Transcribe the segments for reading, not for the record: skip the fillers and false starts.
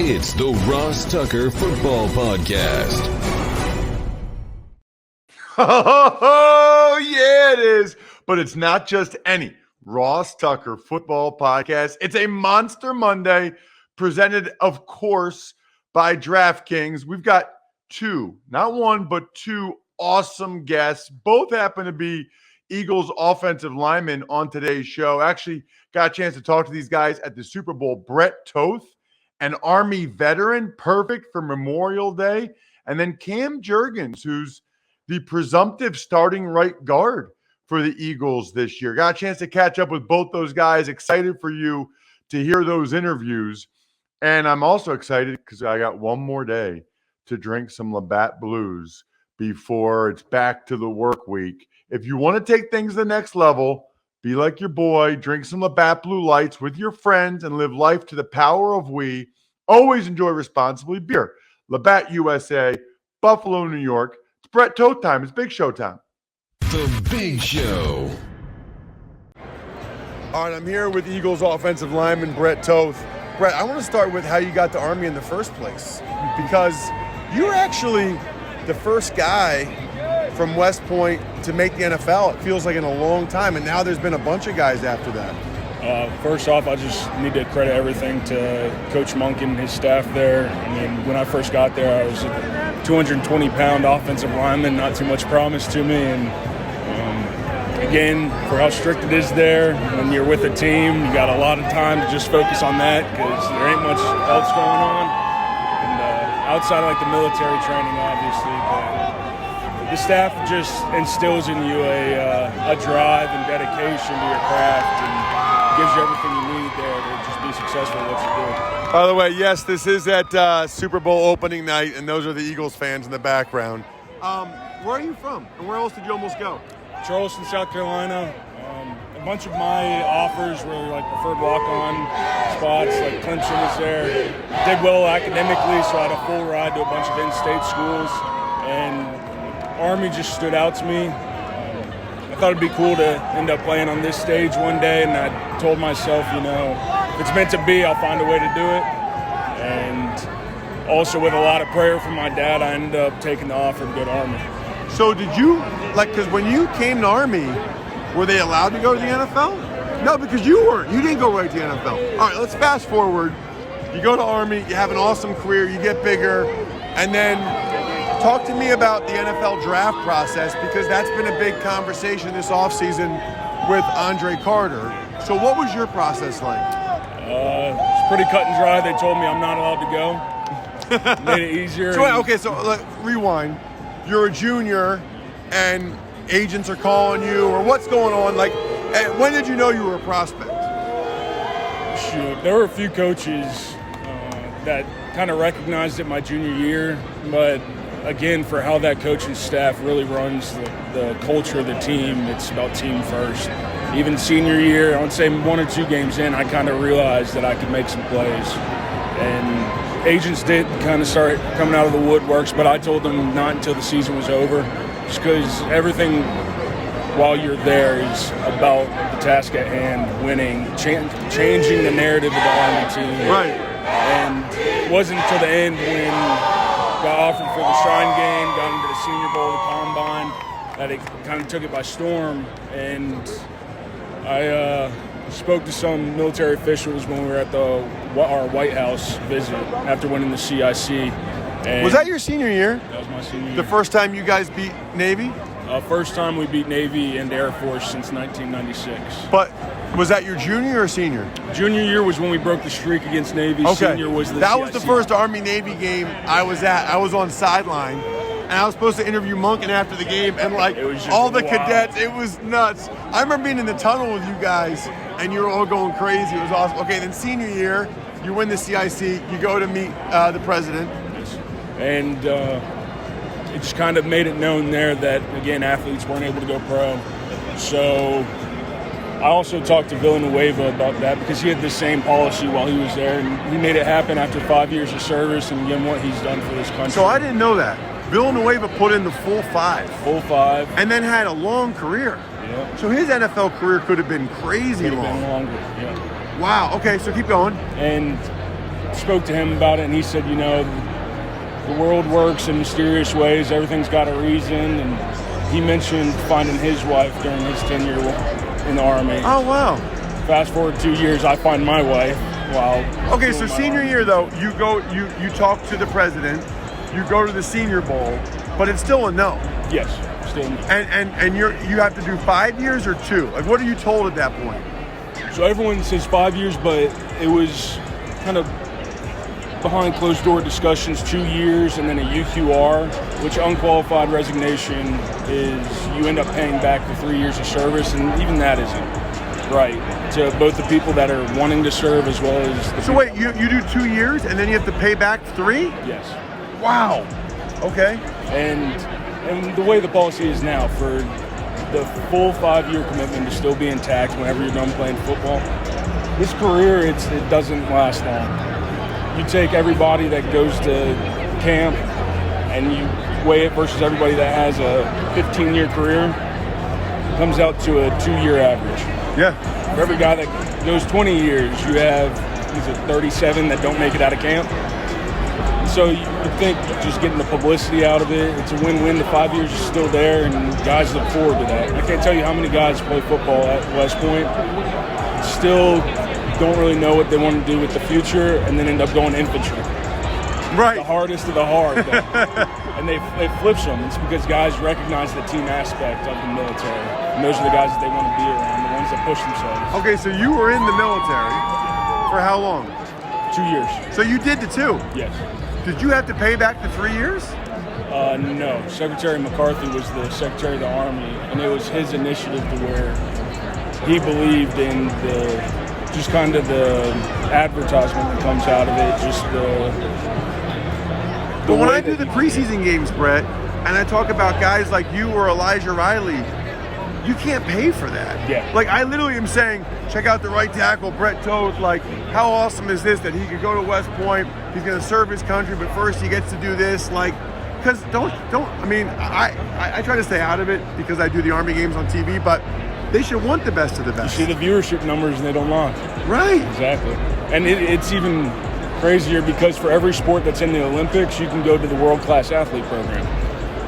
It's the Ross Tucker Football Podcast. Oh, yeah, it is. But it's not just any Ross Tucker Football Podcast. It's a Monster Monday presented, of course, by DraftKings. We've got two, not one, but two awesome guests. Both happen to be Eagles offensive linemen on today's show. Actually, got a chance to talk to these guys at the Super Bowl. Brett Toth, an Army veteran, perfect for Memorial Day. And then Cam Jurgens, who's the presumptive starting right guard for the Eagles this year. Got a chance to catch up with both those guys. Excited for you to hear those interviews. And I'm also excited because I got one more day to drink some Labatt Blues before it's back to the work week. If you want to take things to the next level, be like your boy, drink some Labatt Blue Lights with your friends and live life to the power of we. Always enjoy responsibly. Beer, Labatt USA, Buffalo, New York. It's Brett Toth time. It's Big Show time. The Big Show. All right, I'm here with Eagles offensive lineman Brett Toth. Brett, I want to start with how you got to Army in the first place, because you were actually the first guy from West Point to make the NFL. It feels like in a long time, and now there's been a bunch of guys after that. First off, I just need to credit everything to Coach Monk and his staff there. I mean, when I first got there, I was a 220-pound offensive lineman, not too much promised to me. And again, for how strict it is there, when you're with a team, you got a lot of time to just focus on that because there ain't much else going on. And outside of like the military training, obviously, but the staff just instills in you a drive and dedication to your craft and gives you everything you need there to just be successful at what you do. By the way, yes, this is at Super Bowl opening night, and those are the Eagles fans in the background. Where are you from, and where else did you almost go? Charleston, South Carolina. A bunch of my offers were like preferred walk-on spots, like Clemson was there. Did well academically, so I had a full ride to a bunch of in-state schools, and Army just stood out to me. I thought it'd be cool to end up playing on this stage one day, and I told myself, you know, if it's meant to be, I'll find a way to do it. And also with a lot of prayer from my dad, I ended up taking the offer to go to Army. So did you, because when you came to Army, were they allowed to go to the NFL? No, because you weren't. You didn't go right to the NFL. All right, let's fast forward. You go to Army, you have an awesome career, you get bigger, and then talk to me about the NFL draft process, because that's been a big conversation this offseason with Andre Carter. So what was your process like? It's pretty cut and dry. They told me I'm not allowed to go. Made it easier. So rewind. You're a junior, and agents are calling you, or what's going on? Like, when did you know you were a prospect? Shoot, there were a few coaches that kind of recognized it my junior year, but again, for how that coaching staff really runs the culture of the team, it's about team first. Even senior year, I would say 1 or 2 games in, I kind of realized that I could make some plays. And agents did kind of start coming out of the woodworks, but I told them not until the season was over, just because everything while you're there is about the task at hand, winning, changing the narrative of the Army team. Right. And it wasn't until the end when got offered for the Shrine Game, got into the Senior Bowl, the Combine, that it kind of took it by storm. And I spoke to some military officials when we were at our White House visit after winning the CIC. And was that your senior year? That was my senior year. The first time you guys beat Navy? First time we beat Navy and Air Force since 1996. But was that your junior or senior? Junior year was when we broke the streak against Navy. Okay. Senior was the That CIC. was the first Army-Navy game I was at. I was on sideline, and I was supposed to interview Monken after the game, and all the cadets, it was nuts. I remember being in the tunnel with you guys, and you were all going crazy. It was awesome. Okay, then senior year, you win the CIC, you go to meet the president. And it just kind of made it known there that, again, athletes weren't able to go pro. So I also talked to Villanueva about that because he had the same policy while he was there, and he made it happen after 5 years of service and again what he's done for this country. So I didn't know that. Villanueva put in the full 5. Full 5. And then had a long career. Yeah. So his NFL career could have been crazy long. long. Been longer, yeah. Wow, okay, so keep going. And spoke to him about it, and he said, you know, the world works in mysterious ways. Everything's got a reason. And he mentioned finding his wife during his tenure in the Army. Oh, wow. Fast forward 2 years, I find my wife while. Okay, so senior year, though, you talk to the president, you go to the Senior Bowl, but it's still a no. Yes, still a no. And you have to do 5 years or 2? Like, what are you told at that point? So everyone says 5 years, but it was kind of behind closed door discussions, 2 years, and then a UQR, which unqualified resignation is you end up paying back the 3 years of service, and even that isn't right to both the people that are wanting to serve as well as the So wait, you do 2 years and then you have to pay back 3? Yes. Wow. Okay. And the way the policy is now, for the full 5-year commitment to still be intact whenever you're done playing football, this career, it doesn't last long. You take everybody that goes to camp and you weigh it versus everybody that has a 15-year career, it comes out to a 2-year average. Yeah. For every guy that goes 20 years, you have 37 that don't make it out of camp. So you think just getting the publicity out of it, it's a win-win. The 5 years is still there, and guys look forward to that. I can't tell you how many guys play football at West Point, still don't really know what they want to do with the future, and then end up going infantry. Right. The hardest of the hard. And they flips them. It's because guys recognize the team aspect of the military. And those are the guys that they want to be around, the ones that push themselves. Okay, so you were in the military for how long? 2 years. So you did the 2? Yes. Did you have to pay back the 3 years? No. Secretary McCarthy was the Secretary of the Army, and it was his initiative to where he believed in just kind of the advertisement that comes out of it, just But when I do the preseason games, Brett, and I talk about guys like you or Elijah Riley, you can't pay for that. Yeah. Like, I literally am saying, check out the right tackle, Brett Toth. Like, how awesome is this that he could go to West Point, he's going to serve his country, but first he gets to do this. Like, because I try to stay out of it because I do the Army games on TV, but they should want the best of the best. You see the viewership numbers and they don't lie. Right. Exactly. And it's even crazier because for every sport that's in the Olympics, you can go to the world-class athlete program.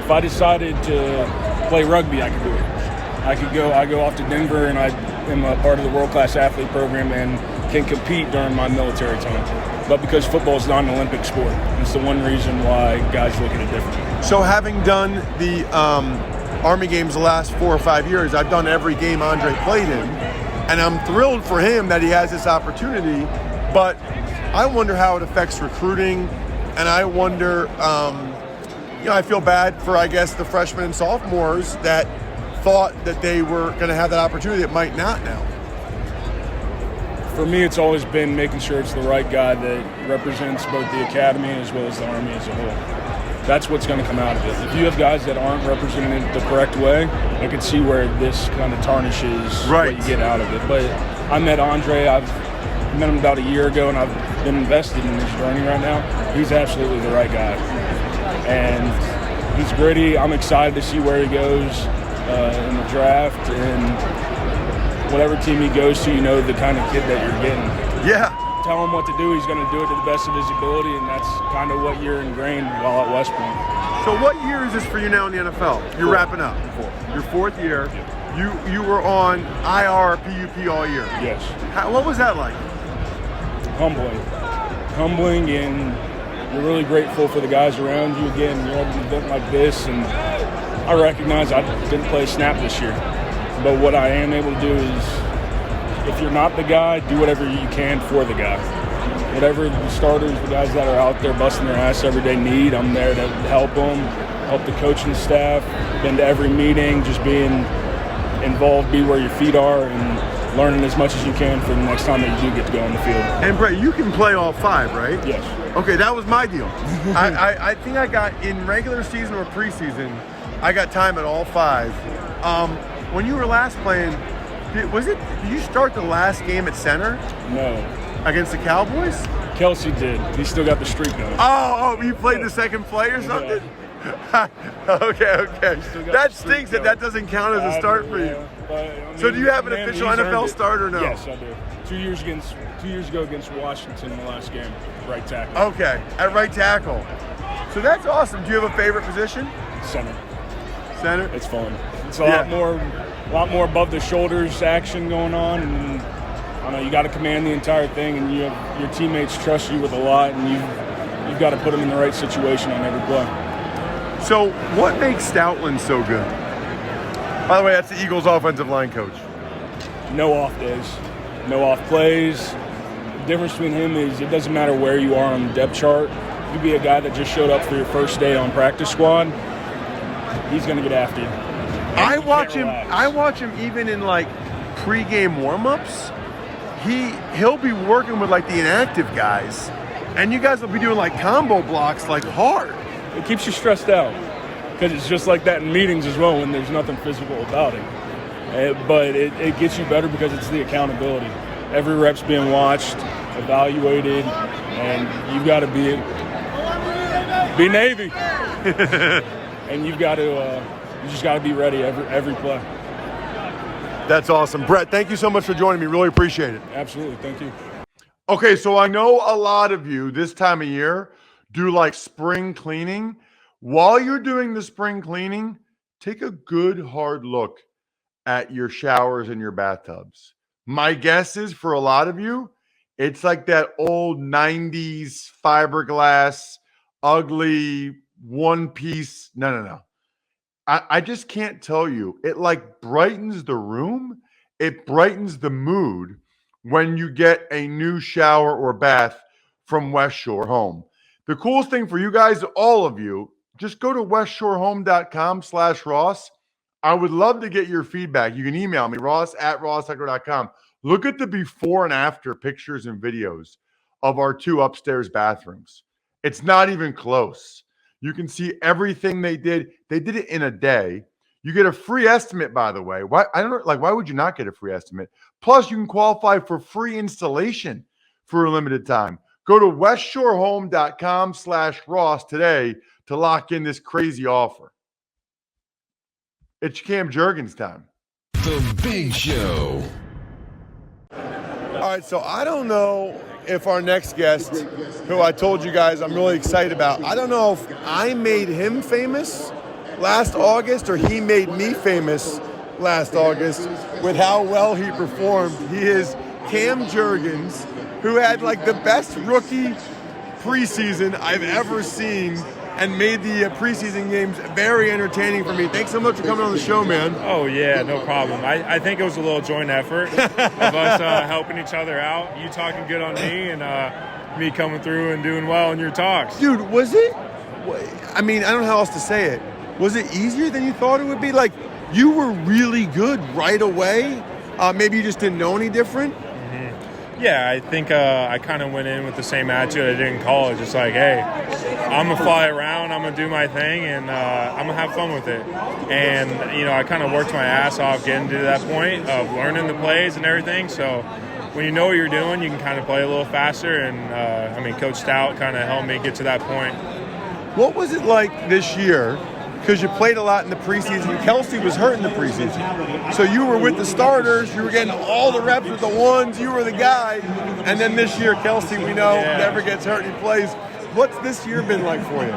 If I decided to play rugby, I could do it. I go off to Denver and I am a part of the world-class athlete program and can compete during my military time. But because football is not an Olympic sport, it's the one reason why guys look at it differently. So having done the Army games the last 4 or 5 years, I've done every game Andre played in, and I'm thrilled for him that he has this opportunity, but I wonder how it affects recruiting, and I wonder, I feel bad for, I guess, the freshmen and sophomores that thought that they were going to have that opportunity that might not now. For me, it's always been making sure it's the right guy that represents both the academy as well as the Army as a whole. That's what's going to come out of it. If you have guys that aren't represented the correct way, I can see where this kind of tarnishes what you get out of it. But I met Andre. I've met him about a year ago, and I've been invested in his journey right now. He's absolutely the right guy. And he's gritty. I'm excited to see where he goes in the draft. And whatever team he goes to, you know the kind of kid that you're getting. Yeah. Tell him what to do. He's going to do it to the best of his ability, and that's kind of what you're ingrained while at West Point. So what year is this for you now in the NFL? You're wrapping up. Your 4th year. Yeah. You were on IR, PUP all year. Yes. What was that like? Humbling, and you're really grateful for the guys around you. Again, you're at an event like this, and I recognize I didn't play a snap this year, but what I am able to do is, if you're not the guy, do whatever you can for the guy. Whatever the starters, the guys that are out there busting their ass every day need, I'm there to help them, help the coaching staff, been to every meeting, just being involved, be where your feet are, and learning as much as you can for the next time that you do get to go on the field. And Brett, you can play all 5, right? Yes. Okay, that was my deal. I think I got, in regular season or preseason, I got time at all 5. When you were last playing, did you start the last game at center? No. Against the Cowboys? Kelsey did. He still got the streak going. Oh, you played the second play or something? Yeah. Okay. That stinks that doesn't count as a start for you. But, I mean, so do you have an official NFL start or no? Yes, I do. 2 years ago against Washington in the last game, right tackle. Okay, at right tackle. So that's awesome. Do you have a favorite position? Center. Center? It's fun. It's a lot more above the shoulders action going on, and I don't know, you got to command the entire thing, and your teammates trust you with a lot, and you've got to put them in the right situation on every play. So what makes Stoutland so good? By the way, that's the Eagles offensive line coach. No off days, no off plays. The difference between him is it doesn't matter where you are on the depth chart. You be a guy that just showed up for your first day on practice squad, he's going to get after you. I watch him even in like pregame warmups. He'll be working with like the inactive guys, and you guys will be doing like combo blocks like hard. It keeps you stressed out because it's just like that in meetings as well when there's nothing physical about it. But it gets you better because it's the accountability. Every rep's being watched, evaluated, and you've got to be Navy. And you just got to be ready every play. That's awesome. Brett, thank you so much for joining me. Really appreciate it. Absolutely. Thank you. Okay, so I know a lot of you this time of year do like spring cleaning. While you're doing the spring cleaning, take a good hard look at your showers and your bathtubs. My guess is for a lot of you, it's like that old 90s fiberglass, ugly one piece. No. I just can't tell you. It like brightens the room. It brightens the mood when you get a new shower or bath from West Shore Home. The coolest thing for you guys, all of you, just go to westshorehome.com/Ross. I would love to get your feedback. You can email me, ross@rosstucker.com. Look at the before and after pictures and videos of our 2 upstairs bathrooms. It's not even close. You can see everything they did. They did it in a day. You get a free estimate, by the way. Why would you not get a free estimate? Plus, you can qualify for free installation for a limited time. Go to westshorehome.com/Ross today to lock in this crazy offer. It's Cam Jurgens time. The Big Show. All right, so I don't know if our next guest, who I told you guys I'm really excited about, I don't know if I made him famous last August or he made me famous last August with how well he performed. He is Cam Jurgens, who had like the best rookie preseason I've ever seen and made the preseason games very entertaining for me. Thanks so much for coming on the show, man. Oh, yeah, no problem. I think it was a little joint effort of us helping each other out. You talking good on me and me coming through and doing well in your talks. Dude, was it? I mean, I don't know how else to say it. Was it easier than you thought it would be? Like, you were really good right away. Maybe you just didn't know any different. Yeah, I think I kind of went in with the same attitude I did in college. It's like, hey, I'm going to fly around, I'm going to do my thing, and I'm going to have fun with it. And, I kind of worked my ass off getting to that point of learning the plays and everything. So when you know what you're doing, you can kind of play a little faster. And, Coach Stout kind of helped me get to that point. What was it like this year? Because you played a lot in the preseason. Kelsey was hurt in the preseason. So you were with the starters. You were getting all the reps with the ones. You were the guy. And then this year, Kelsey, we know, never gets hurt. He plays. What's this year been like for you?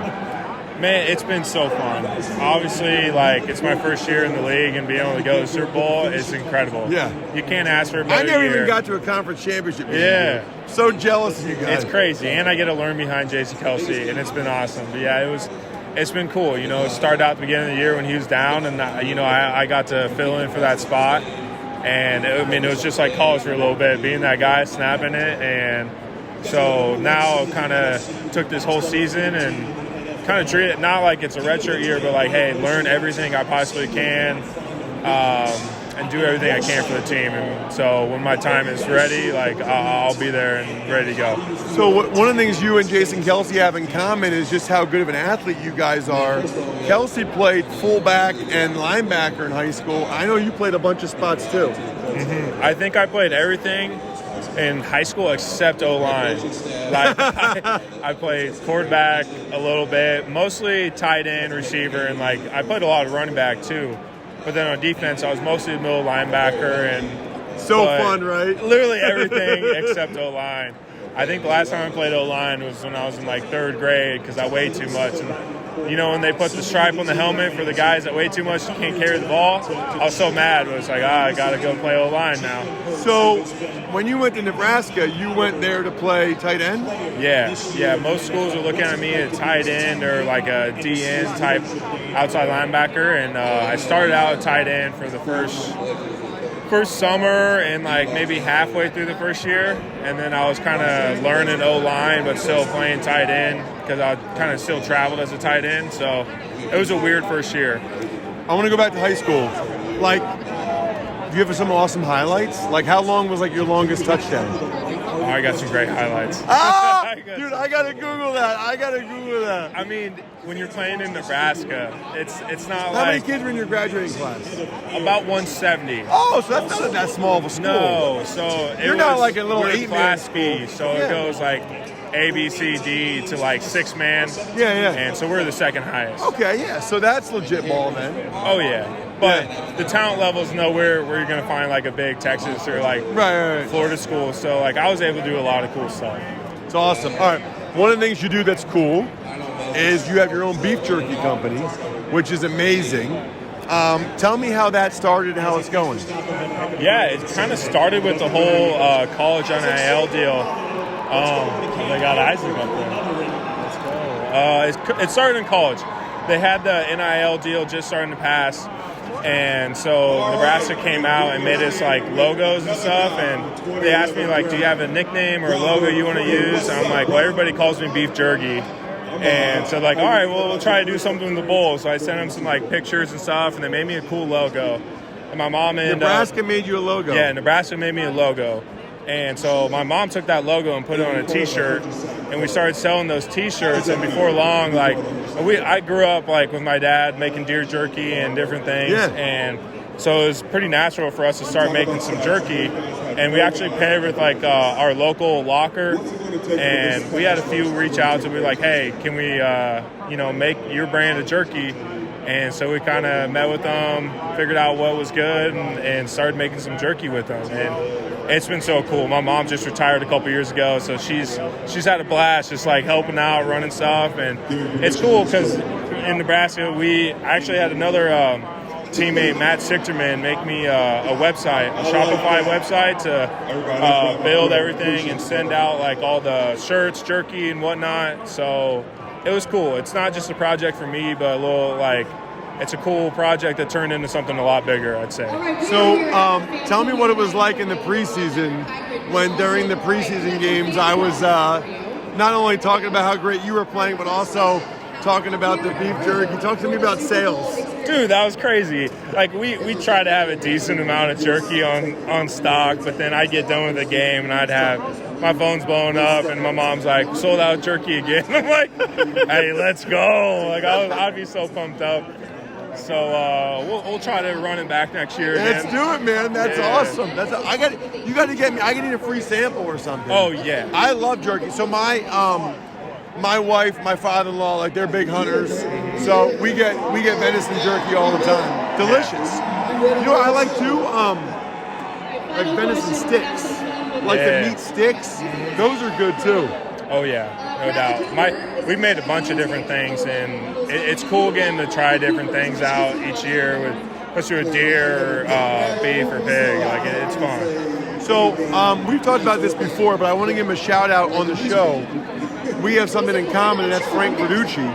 Man, it's been so fun. Obviously, it's my first year in the league, and being able to go to the Super Bowl is incredible. Yeah. You can't ask for a better I never year. even got to a conference championship. Yeah. So jealous of you guys. It's crazy. And I get to learn behind Jason Kelsey, and it's been awesome. But, yeah, it's been cool. It started out at the beginning of the year when he was down, and, I got to fill in for that spot. And, it was just like college for a little bit, being that guy, snapping it. And so now kind of took this whole season and kind of treat it not like it's a redshirt year, but like, hey, learn everything I possibly can and do everything I can for the team. And so when my time is ready, I'll be there and ready to go. So one of the things you and Jason Kelsey have in common is just how good of an athlete you guys are. Kelsey played fullback and linebacker in high school. I know you played a bunch of spots too. Mm-hmm. I think I played everything in high school except O-line. I played quarterback a little bit, mostly tight end, receiver, and I played a lot of running back too. But then on defense, I was mostly the middle linebacker, and So fun, right? Literally everything except O-line. I think the last time I played O-line was when I was in like 3rd grade because I weighed too much. And, you know, when they put the stripe on the helmet for the guys that weigh too much, you can't carry the ball, I was so mad. It was like, I got to go play O-line now. So when you went to Nebraska, you went there to play tight end? Yeah. Most schools are looking at me at tight end or like a DN type outside linebacker. And I started out at tight end for the first summer and like maybe halfway through the first year, and then I was kind of learning O-line but still playing tight end because I kind of still traveled as a tight end, so it was a weird first year. I want to go back to high school. Like, do you have some awesome highlights? Like, how long was like your longest touchdown? Oh, I got some great highlights. Dude, I gotta Google that. I mean, when you're playing in Nebraska, it's not How like... many kids were in your graduating class? About 170. Oh, so that's not that small of a school. No, so You're not like a little we're 8-man class B, school. so it goes like A, B, C, D to like 6-man. Yeah. And so we're the second highest. Okay, yeah. So that's legit ball then. Oh, yeah. But the talent level is nowhere where you're going to find like a big Texas or like Right. Florida school. So like I was able to do a lot of cool stuff. It's awesome. All right. One of the things you do that's cool is you have your own beef jerky company, which is amazing. Tell me how that started and how it's going. Yeah, it kind of started with the whole college NIL deal. They got Isaac up there. Let's go. It started in college. They had the NIL deal just starting to pass. And so Nebraska came out and made us like logos and stuff, and they asked me like, do you have a nickname or a logo you want to use? And I'm like, well, everybody calls me Beef Jerky. And so like, all right, well, we'll try to do something in the bowl. So I sent them some like pictures and stuff, and they made me a cool logo. And my mom and Nebraska made you a logo. Yeah, Nebraska made me a logo. And so my mom took that logo and put it on a T-shirt, and we started selling those T-shirts. And before long, like I grew up like with my dad making deer jerky and different things, and so it was pretty natural for us to start making some jerky. And we actually paired with like our local locker, and we had a few reach out to be like, hey, can we make your brand of jerky? And so we kind of met with them, figured out what was good, and started making some jerky with them. And it's been so cool. My mom just retired a couple years ago, so she's had a blast just like helping out, running stuff. And it's cool because in Nebraska, we actually had another teammate, Matt Sichterman, make me a website, a Shopify website to build everything and send out like all the shirts, jerky, and whatnot. So it was cool. It's not just a project for me, but a little like it's a cool project that turned into something a lot bigger, I'd say. So tell me what it was like in the preseason when during the preseason games I was not only talking about how great you were playing, but also talking about the beef jerky. Talk to me about sales. Dude, that was crazy. Like we try to have a decent amount of jerky on stock, but then I'd get done with the game and I'd have my phone's blowing up and my mom's like, sold out jerky again. I'm like, hey, let's go. Like I'd be so pumped up. So we'll try to run it back next year. Let's do it, man. That's awesome. You got to get me. I need a free sample or something. Oh yeah. I love jerky. So my wife, my father-in-law, like they're big hunters. So we get venison jerky all the time. Delicious. You know what I like too? Like venison sticks. Like the meat sticks. Those are good too. Oh yeah, no doubt. We've made a bunch of different things, and it's cool getting to try different things out each year, especially with deer, beef, or pig. Like it's fun. So we've talked about this before, but I want to give him a shout out on the show. We have something in common, and that's Frank Verducci,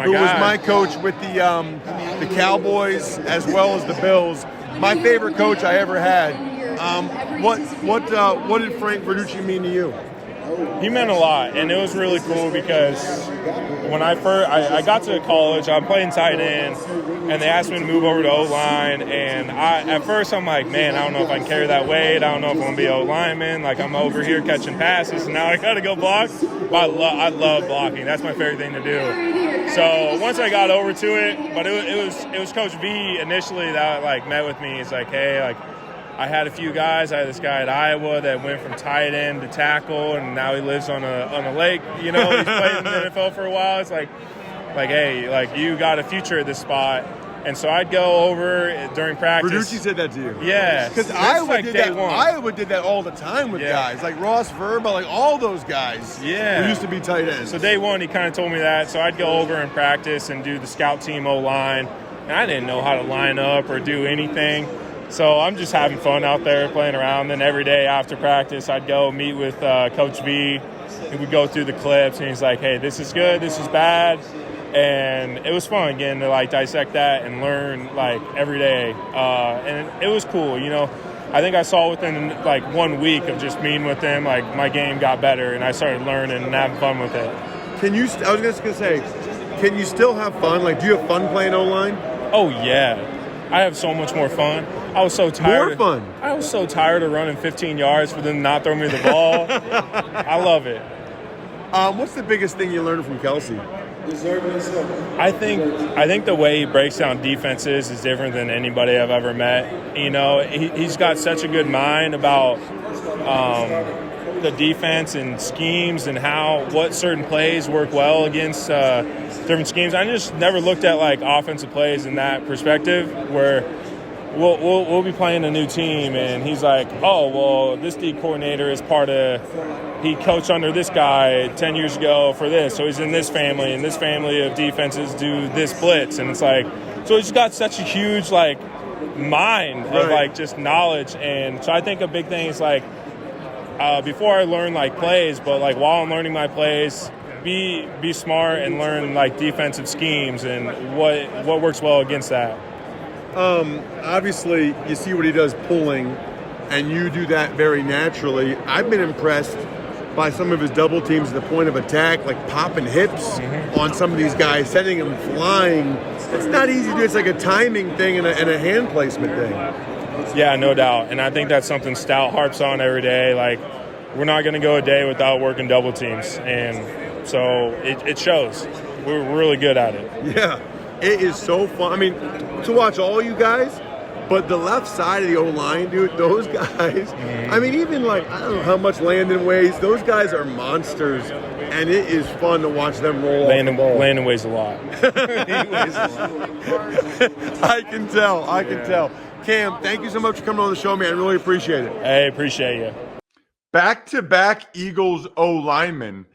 who was my coach with the Cowboys as well as the Bills. My favorite coach I ever had. What did Frank Verducci mean to you? He meant a lot, and it was really cool because when I got to college, I'm playing tight end, and they asked me to move over to O-line, and at first I'm like, man, I don't know if I can carry that weight. I don't know if I'm going to be O-lineman. Like, I'm over here catching passes, and now I got to go block. But I love blocking. That's my favorite thing to do. So once I got over to it, but it was Coach V initially that like met with me. He's like, hey, like, I had a few guys. I had this guy at Iowa that went from tight end to tackle, and now he lives on a lake. You know, he's played in the NFL for a while. It's like, hey, like you got a future at this spot. And so I'd go over during practice. Verducci said that to you. Yeah. Because Iowa did that all the time with guys. Like Ross Verba, like all those guys who used to be tight ends. So day one, he kind of told me that. So I'd go over and practice and do the scout team O-line. And I didn't know how to line up or do anything. So I'm just having fun out there playing around. Then every day after practice, I'd go meet with Coach V. And we'd go through the clips, and he's like, hey, this is good, this is bad. And it was fun, again, to, like, dissect that and learn, like, every day. And it was cool, you know. I think I saw within, like, 1 week of just meeting with them, like, my game got better, and I started learning and having fun with it. I was just going to say, can you still have fun? Like, do you have fun playing O-line? Oh, yeah. I have so much more fun. I was so tired. More fun. I was so tired of running 15 yards for them to not throw me the ball. I love it. What's the biggest thing you learned from Kelsey? I think the way he breaks down defenses is different than anybody I've ever met. You know, he's got such a good mind about the defense and schemes and what certain plays work well against different schemes. I just never looked at like offensive plays in that perspective where we'll be playing a new team and he's like, oh, well, this D coordinator is he coached under this guy 10 years ago for this, so he's in this family, and this family of defenses do this blitz. And it's like, so he's got such a huge, like, mind of, like, just knowledge. And so I think a big thing is, like, before I learn, like, plays, but, like, while I'm learning my plays, be smart and learn, like, defensive schemes and what works well against that. Obviously, you see what he does pulling, and you do that very naturally. I've been impressed by some of his double teams at the point of attack, like popping hips on some of these guys, sending them flying. It's not easy to do. It's like a timing thing and a hand placement thing. Yeah, no doubt. And I think that's something Stout harps on every day. Like, we're not going to go a day without working double teams. And so it shows. We're really good at it. Yeah, it is so fun. I mean, to watch all you guys, but the left side of the O-line, dude, those guys, I mean, even like, I don't know how much Landon weighs. Those guys are monsters, and it is fun to watch them roll off the ball. Landon weighs a lot. He weighs a lot. I can tell. Cam, thank you so much for coming on the show, man. I really appreciate it. Hey, appreciate you. Back-to-back Eagles O-linemen.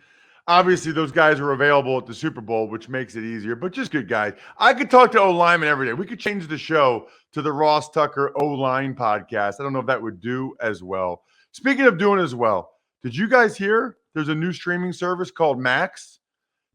Obviously, those guys are available at the Super Bowl, which makes it easier, but just good guys. I could talk to O-linemen every day. We could change the show to the Ross Tucker O-line podcast. I don't know if that would do as well. Speaking of doing as well, did you guys hear there's a new streaming service called Max?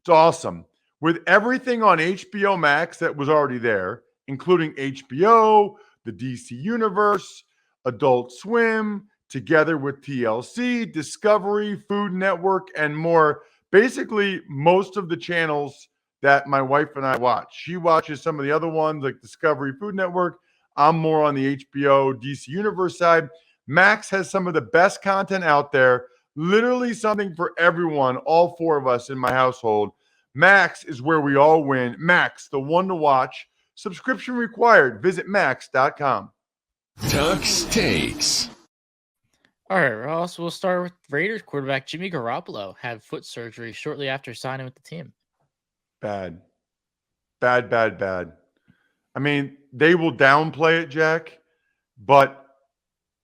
It's awesome. With everything on HBO Max that was already there, including HBO, the DC Universe, Adult Swim, together with TLC, Discovery, Food Network, and more. Basically, most of the channels that my wife and I watch. She watches some of the other ones like Discovery, Food Network. I'm more on the HBO, DC Universe side. Max has some of the best content out there. Literally something for everyone, all four of us in my household. Max is where we all win. Max, the one to watch. Subscription required. Visit max.com. Tuck's Takes. All right, Ross, we'll start with Raiders quarterback Jimmy Garoppolo had foot surgery shortly after signing with the team. Bad. I mean, they will downplay it, Jack, but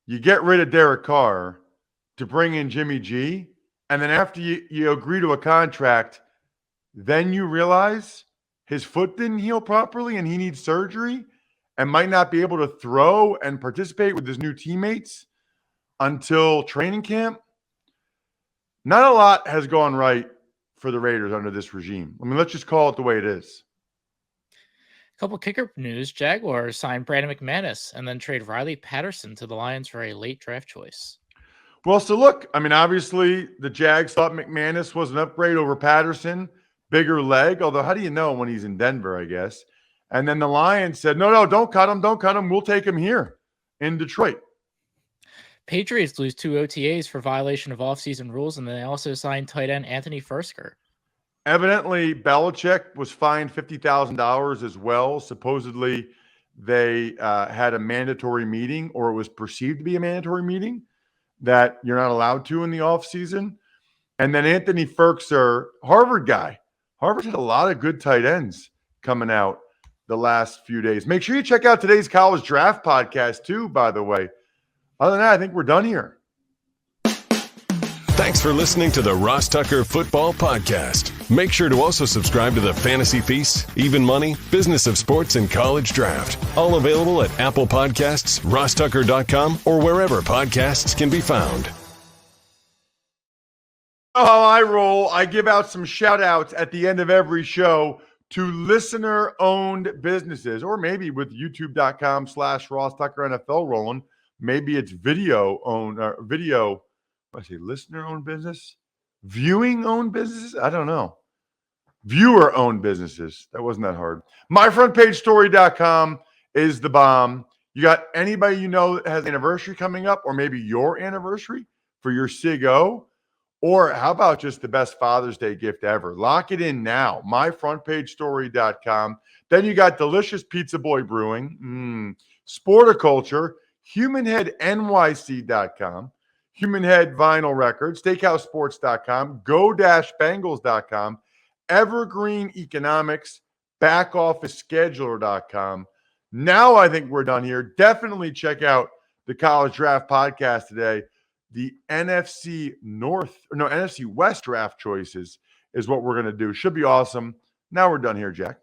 you get rid of Derek Carr to bring in Jimmy G, and then after you agree to a contract, then you realize his foot didn't heal properly and he needs surgery and might not be able to throw and participate with his new teammates until training camp. Not a lot has gone right for the Raiders under this regime. I mean, let's just call it the way it is. A couple kicker news. Jaguars signed Brandon McManus and then trade Riley Patterson to the Lions for a late draft choice. Well, so look, I mean, obviously the Jags thought McManus was an upgrade over Patterson, bigger leg, although how do you know when he's in Denver, I guess? And then the Lions said, no, don't cut him. We'll take him here in Detroit. Patriots lose 2 OTAs for violation of offseason rules, and they also signed tight end Anthony Fursker. Evidently, Belichick was fined $50,000 as well. Supposedly, they had a mandatory meeting, or it was perceived to be a mandatory meeting that you're not allowed to in the offseason. And then Anthony Fursker, Harvard guy. Harvard had a lot of good tight ends coming out. the last few days. Make sure you check out today's college draft podcast too, by the way. Other than that, I think we're done here. Thanks for listening to the Ross Tucker Football Podcast. Make sure to also subscribe to the Fantasy Feast, Even Money, Business of Sports, and College Draft. All available at Apple Podcasts, rosstucker.com, or wherever podcasts can be found. Oh, how I roll. I give out some shout outs at the end of every show to listener-owned businesses, or maybe with youtube.com/Ross Tucker NFL rolling. Maybe it's video-owned, listener-owned business? Viewing-owned businesses? I don't know. Viewer-owned businesses. That wasn't that hard. MyFrontPageStory.com is the bomb. You got anybody you know that has an anniversary coming up, or maybe your anniversary for your SIG-O? Or how about just the best Father's Day gift ever? Lock it in now. MyFrontPageStory.com. Then you got Delicious Pizza Boy Brewing, Sporticulture, HumanHeadNYC.com, HumanHead Vinyl Records, SteakhouseSports.com, Go-Bengals.com, Evergreen Economics, BackOfficeScheduler.com. Now I think we're done here. Definitely check out the College Draft Podcast today. The NFC West draft choices is what we're going to do. Should be awesome. Now we're done here, Jack.